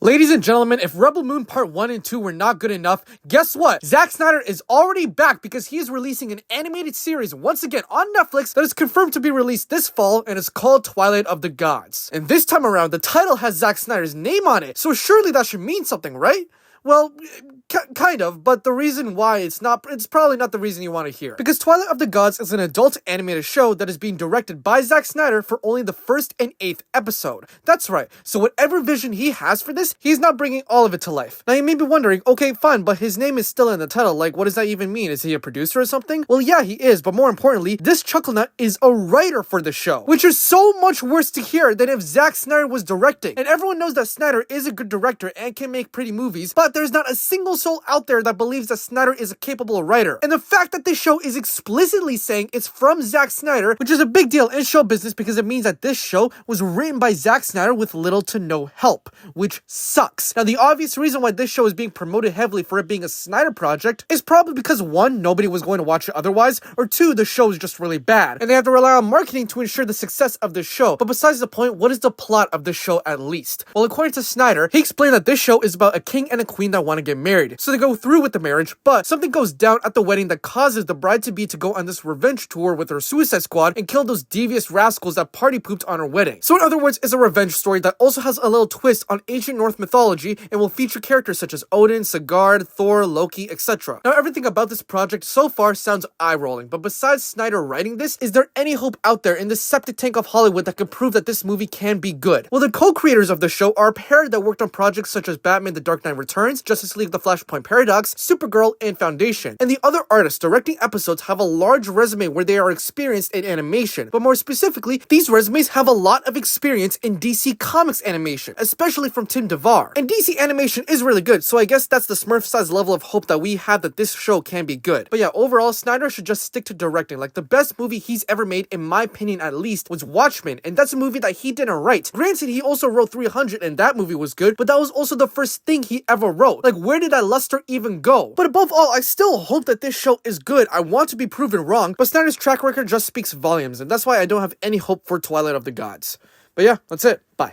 Ladies and gentlemen, if Rebel Moon Part 1 and 2 were not good enough, guess what? Zack Snyder is already back because he is releasing an animated series once again on Netflix that is confirmed to be released this fall, and it's called Twilight of the Gods. And this time around, the title has Zack Snyder's name on it, so surely that should mean something, right? Well, kind of, but the reason why it's probably not the reason you want to hear. Because Twilight of the Gods is an adult animated show that is being directed by Zack Snyder for only the 1st and 8th episode. That's right, so whatever vision he has for this, he's not bringing all of it to life. Now you may be wondering, okay fine, but his name is still in the title, like what does that even mean? Is he a producer or something? Well yeah, he is, but more importantly, this chucklenut is a writer for the show, which is so much worse to hear than if Zack Snyder was directing. And everyone knows that Snyder is a good director and can make pretty movies, but there's not a single soul out there that believes that Snyder is a capable writer. And the fact that this show is explicitly saying it's from Zack Snyder, which is a big deal in show business because it means that this show was written by Zack Snyder with little to no help, which sucks. Now the obvious reason why this show is being promoted heavily for it being a Snyder project is probably because 1, nobody was going to watch it otherwise, or 2, the show is just really bad, and they have to rely on marketing to ensure the success of the show. But besides the point, what is the plot of the show at least? Well, according to Snyder, he explained that this show is about a king and a queen that want to get married. So they go through with the marriage, but something goes down at the wedding that causes the bride-to-be to go on this revenge tour with her Suicide Squad and kill those devious rascals that party pooped on her wedding. So in other words, it's a revenge story that also has a little twist on ancient Norse mythology and will feature characters such as Odin, Sigurd, Thor, Loki, etc. Now everything about this project so far sounds eye-rolling, but besides Snyder writing this, is there any hope out there in the septic tank of Hollywood that can prove that this movie can be good? Well, the co-creators of the show are a pair that worked on projects such as Batman The Dark Knight Returns, Justice League The Flashpoint Paradox, Supergirl, and Foundation. And the other artists directing episodes have a large resume where they are experienced in animation, but more specifically, these resumes have a lot of experience in DC Comics animation, especially from Tim DeVar. And DC animation is really good, so I guess that's the Smurf-sized level of hope that we have that this show can be good. But yeah, overall, Snyder should just stick to directing. Like, the best movie he's ever made, in my opinion at least, was Watchmen, and that's a movie that he didn't write. Granted, he also wrote 300, and that movie was good, but that was also the first thing he ever wrote. Like, where did that luster even go? But above all, I still hope that this show is good. I want to be proven wrong, but Snyder's track record just speaks volumes, and that's why I don't have any hope for Twilight of the Gods. But yeah, that's it. Bye.